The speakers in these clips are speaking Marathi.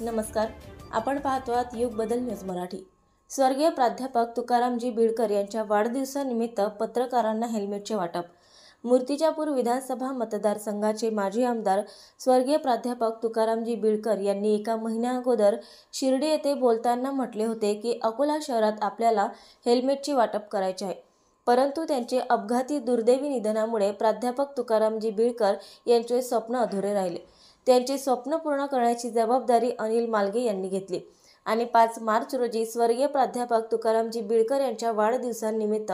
नमस्कार, आपण पाहतो आहात युग बदल न्यूज मराठी। स्वर्गीय प्राध्यापक तुकारामजी बिडकर यांच्या वाढदिवसानिमित्त पत्रकारांना हेल्मेटचे वाटप। मूर्तिजापूर विधानसभा मतदारसंघाचे माजी आमदार स्वर्गीय प्राध्यापक तुकारामजी बिडकर यांनी एका महिन्याअगोदर शिर्डी येथे बोलताना म्हटले होते की अकोला शहरात आपल्याला हेल्मेटचे वाटप करायचे आहे, परंतु त्यांचे अपघाती दुर्दैवी निधनामुळे प्राध्यापक तुकारामजी बिडकर यांचे स्वप्न अधुरे राहिले। त्यांचे स्वप्न पूर्ण करण्याची जबाबदारी अनिल मालगे यांनी घेतली आणि 5 मार्च रोजी स्वर्गीय प्राध्यापक तुकारामजी बिडकर यांच्या वाढदिवसानिमित्त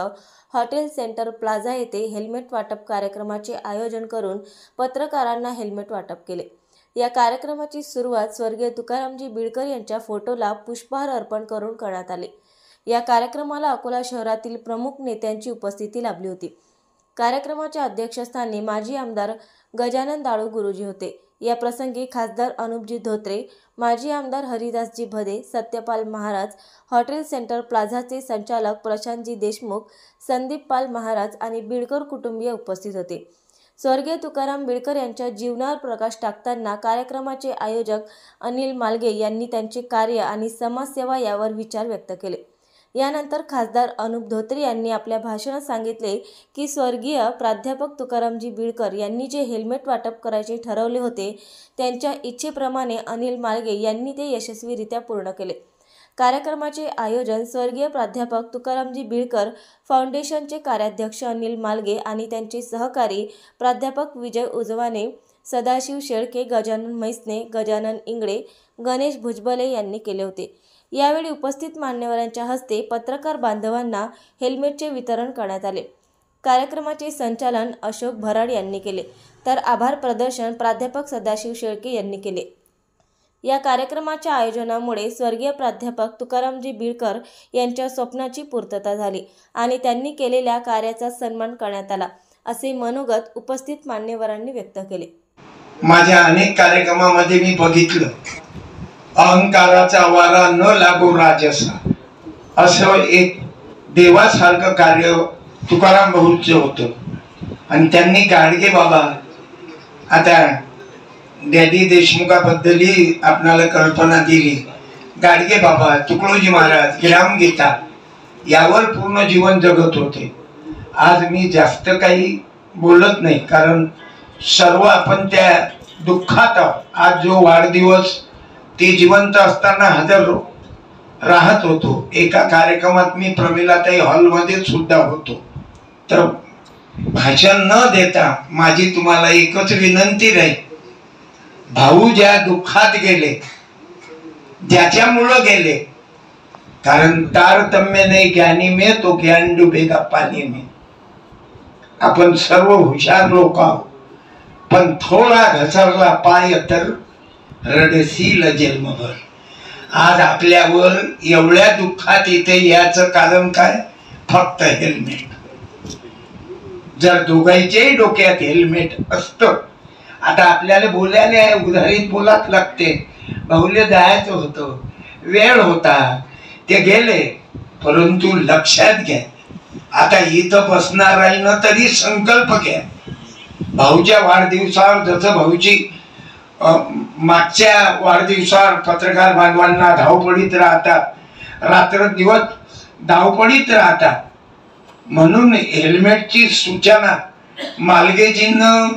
हॉटेल सेंटर प्लाझा येथे हेल्मेट वाटप कार्यक्रमाचे आयोजन करून पत्रकारांना हेल्मेट वाटप केले। या कार्यक्रमाची सुरुवात स्वर्गीय तुकारामजी बिडकर यांच्या फोटोला पुष्पहार अर्पण करून करण्यात आले। या कार्यक्रमाला अकोला शहरातील प्रमुख नेत्यांची उपस्थिती लाभली होती। कार्यक्रमाच्या अध्यक्षस्थानी माजी आमदार गजानन दाळू गुरुजी होते। या प्रसंगी खासदार अनुपजी धोत्रे, माजी आमदार हरिदासजी भदे, सत्यपाल महाराज, हॉटेल सेंटर प्लाझाचे संचालक प्रशांतजी देशमुख, संदीप पाल महाराज आणि बिडकर कुटुंबीय उपस्थित होते। स्वर्गीय तुकाराम बिडकर यांच्या जीवनावर प्रकाश टाकताना कार्यक्रमाचे आयोजक अनिल मालगे यांनी त्यांचे कार्य आणि समाजसेवा यावर विचार व्यक्त केले। यानंतर खासदार अनुप धोत्रे यांनी आपल्या भाषणात सांगितले की स्वर्गीय प्राध्यापक तुकारामजी बिडकर यांनी जे हेल्मेट वाटप करायचे ठरवले होते, त्यांच्या इच्छेप्रमाणे अनिल मालगे यांनी ते यशस्वीरित्या पूर्ण केले। कार्यक्रमाचे आयोजन स्वर्गीय प्राध्यापक तुकारामजी बिडकर फाउंडेशनचे कार्याध्यक्ष अनिल मालगे आणि त्यांचे सहकारी प्राध्यापक विजय उजवाने, सदाशिव शेळके, गजानन मैसने, गजानन इंगळे, गणेश भुजबले यांनी केले होते। यावेळी उपस्थित मान्यवरांच्या हस्ते पत्रकार बांधवांना हेल्मेटचे वितरण करण्यात आले। कार्यक्रमाचे संचालन अशोक भराड यांनी केले, तर आभार प्रदर्शन प्राध्यापक सदाशिव शेळके यांनी केले। या कार्यक्रमाच्या आयोजनामुळे स्वर्गीय प्राध्यापक तुकारामजी बिडकर यांच्या स्वप्नाची पूर्तता झाली आणि त्यांनी केलेल्या कार्याचा सन्मान करण्यात आला, असे मनोगत उपस्थित मान्यवरांनी व्यक्त केले। माझ्या अनेक कार्यक्रमामध्ये मी बघितलं, अहंकाराचा वारा न लागो राजसा, असं एक देवासारखं कार्य तुकाराम भाऊंचं होतं। आणि त्यांनी गाडगे बाबा, आता डॅडी देशमुखाबद्दलही आपल्याला कल्पना दिली, गाडगे बाबा, तुकडोजी महाराज, ग्रामगीता यावर पूर्ण जीवन जगत होते। आज मी जास्त काही बोलत नाही, कारण सर्व आपण त्या दुःखात आहोत। आज जो वाढदिवस ते जिवंत असताना हजर राहत होतो। एका कार्यक्रमात मी प्रमिलाताई हॉलमध्ये सुद्धा होतो। तर भाषण न देता माझी तुम्हाला एकच विनंती राहील, भाऊ ज्या दुःखात गेले, ज्याच्यामुळं गेले, कारण तारतम्य नाही ज्ञानी में तो ज्ञान डुबेगा पाणी में। आपण सर्व हुशार लोक आहोत, पण थोडा घसरला पाय तर रडसील जन्मभर। आज आपल्यावर एवढ्या दुःखात येते, याचं कारण काय? फक्त हेल्मेट। जर दोघांच्याही डोक्यात हेल्मेट असतं, आता आपल्याला बोलायला उधारीत बोलाच लागते, भाऊले जायचं होतं, वेळ होता, ते गेले, परंतु लक्षात घ्या, आता इथं बसणार आहे ना तरी संकल्प घ्या, भाऊच्या वाढदिवसावर जसं भाऊची मागच्या वाढदिवसावर पत्रकार बांधवांना धावपळीत राहतात, रात्र दिवस धावपळीत राहतात, म्हणून हेल्मेटची सूचना मालगेजींनं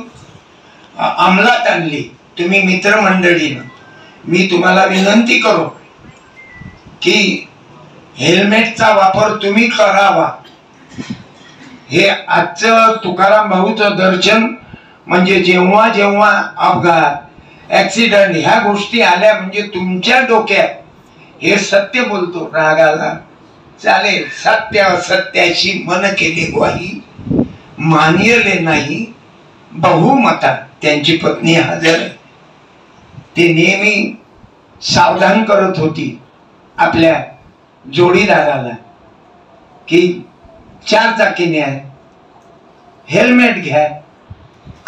अंमलात आणली। तुम्ही मित्रमंडळीनं मी तुम्हाला विनंती करू की हेल्मेटचा वापर तुम्ही करावा। हे आजचं तुकाराम भाऊचं दर्शन म्हणजे जेव्हा जेव्हा अपघात, ऍक्सिडेंट ह्या गोष्टी आल्या म्हणजे तुमच्या डोक्यात हे सत्य बोलतो, रागाला चालेल, सत्य असत्याशी मन केले ग्वाही, मानियले नाही बहुमता। त्यांची पत्नी हजर आहे, ते नेहमी सावधान करत होती आपल्या जोडीदाराला की 4 चाकीने आहे, हेल्मेट घ्या।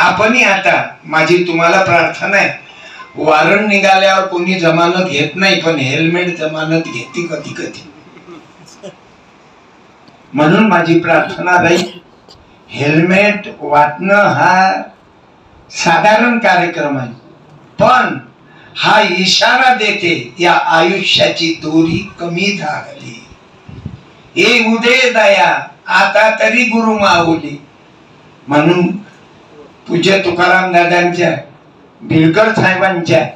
आपणही आता, माझी तुम्हाला प्रार्थना आहे, वारंट निघाल्यावर कोणी जमानत घेत नाही, पण हेल्मेट जमानत घेते कधी कधी। म्हणून माझी प्रार्थना राहील, हेल्मेट वाटणं हा साधारण कार्यक्रम आहे, पण हा इशारा देते या आयुष्याची दोरी कमी झाली. हे उदय दया आता तरी गुरु माऊली. म्हणून पूज्य तुकाराम दादांच्या बिळकर साहेबांच्या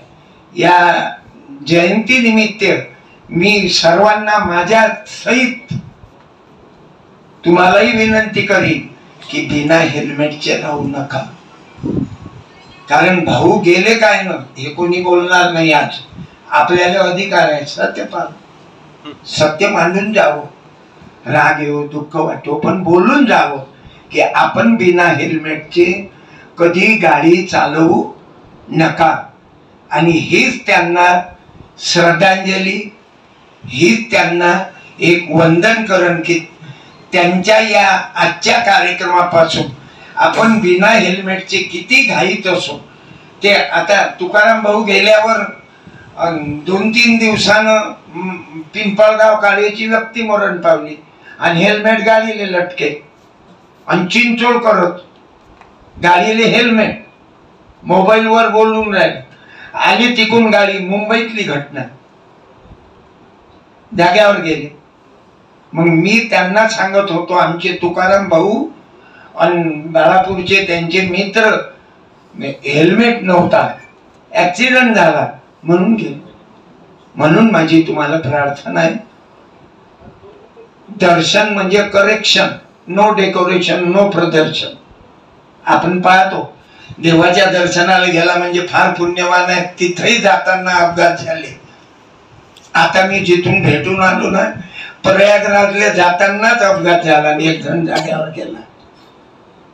या जयंती निमित्त मी सर्वांना माझ्या सहित तुम्हालाही विनंती करीन की बिना हेल्मेटचे राहू नका. कारण भाऊ गेले काय न हे कोणी बोलणार नाही. आज आपल्याला अधिकार आहे सत्य मांडून जावं. राग येऊ दुःख वाटो पण बोलून जावं की आपण बिना हेल्मेटचे कधी गाडी चालवू नका. आणि हीच त्यांना श्रद्धांजली, हीच त्यांना एक वंदन करण की त्यांच्या या आजच्या कार्यक्रमापासून आपण बिना हेल्मेटचे किती घाईत असो ते आता तुकाराम भाऊ गेल्यावर 2-3 दिवसानं पिंपळगाव काळेची व्यक्ती मरण पावली आणि हेल्मेट गाडीले लटके आणि चिंचोड करत गाडीले हेल्मेट मोबाईलवर बोलून राहिले. आली तिकून गाडी मुंबईतली घटना जाग्यावर गेले. मग मी त्यांना सांगत होतो आमचे तुकाराम भाऊ आणि बाळापूरचे त्यांचे मित्र हेल्मेट नव्हता ऍक्सिडेंट झाला म्हणून गेले. म्हणून माझी तुम्हाला प्रार्थना आहे दर्शन म्हणजे करेक्शन, नो डेकोरेशन, नो प्रदर्शन. आपण पाहतो देवाच्या दर्शनाला गेला म्हणजे फार पुण्यवान आहे. तिथेही जाताना अपघात झाले. आता मी जिथून भेटून आलो ना प्रयागराजला जातानाच अपघात झाला आणि एक जण जाग्यावर गेला.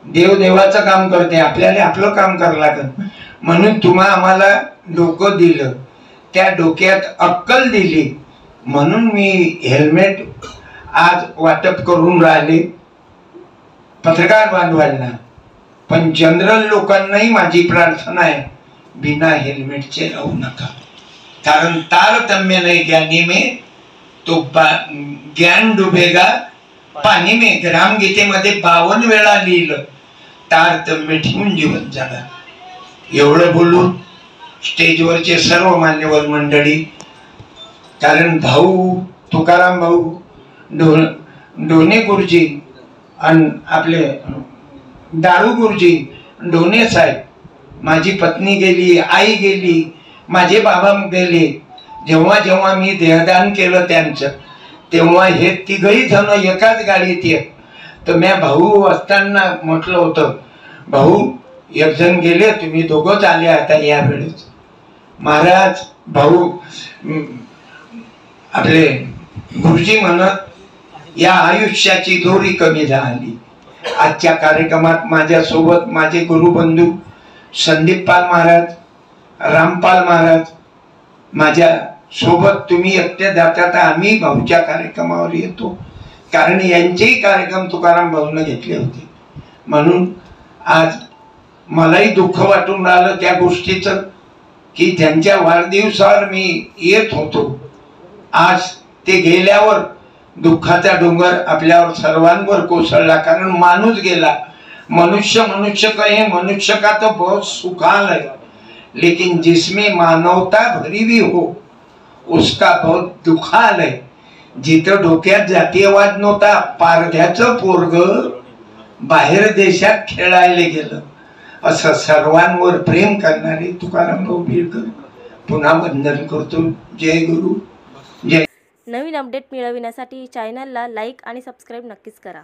देव देवाचं काम करते, आपल्याला आपलं काम करावं लागत. म्हणून तुम्हा आम्हाला डोकं दिलं, त्या डोक्यात अक्कल दिली म्हणून मी हेल्मेट आज वाटप करून राहिले पत्रकार बांधवांना. पण जनरल लोकांनाही माझी प्रार्थना आहे बिना हेल्मेटचे राहू नका. कारण तारतम्य नहीं ज्ञानी में तो ज्ञान डुबेगा पाणी में. रामगीतेमध्ये 52 वेळा लिहिलं तारतम्य ठेवून जीवन जगा. एवढं बोलून स्टेजवरचे सर्व मान्यवर मंडळी, कारण भाऊ तुकाराम भाऊ डोने गुरुजी आणि आपले दारू गुरुजी डोने साहेब, माझी पत्नी गेली, आई गेली, माझे बाबा गेले. जेव्हा जेव्हा मी देहदान केलं त्यांचं तेव्हा हे तिघही जण एकाच गाडीत येत. तर मी भाऊ असताना म्हटलं होतं भाऊ एक जण गेले तुम्ही दोघंच आले आता या वेळेस. महाराज भाऊ आपले गुरुजी म्हणत या आयुष्याची दोरी कमी झाली. आजच्या कार्यक्रमात माझ्या सोबत माझे गुरुबंधू संदीपपाल महाराज, रामपाल महाराज माझ्या सोबत. तुम्ही एकटे जाता तर आम्ही भाऊच्या कार्यक्रमावर येतो कारण यांचेही कार्यक्रम तुकाराम भाऊनं घेतले होते. म्हणून आज मलाही दुःख वाटून राहिलं त्या गोष्टीचं की ज्यांच्या वाढदिवसावर मी येत होतो. आज ते गेल्यावर दुःखाचा डोंगर आपल्यावर सर्वांवर कोसळला. कारण माणूस गेला. मनुष्य कहे मनुष्य का तो बहुत सुखाल है लेकिन जिसमें मानवता भरी हुई हो उसका बहुत दुखाल है. जिथं डोक्यात जातीयवाद नव्हता पारध्याचं पोरग बाहेर देशात खेळायला गेलं असं सर्वांवर प्रेम करणारे तुकाराम भाऊ बिळकर पुन्हा वंदन करतो. जय गुरु जय. नवीन अपडेट मिळविण्यासाठी चॅनलला लाईक आणि सबस्क्राईब नक्कीच करा.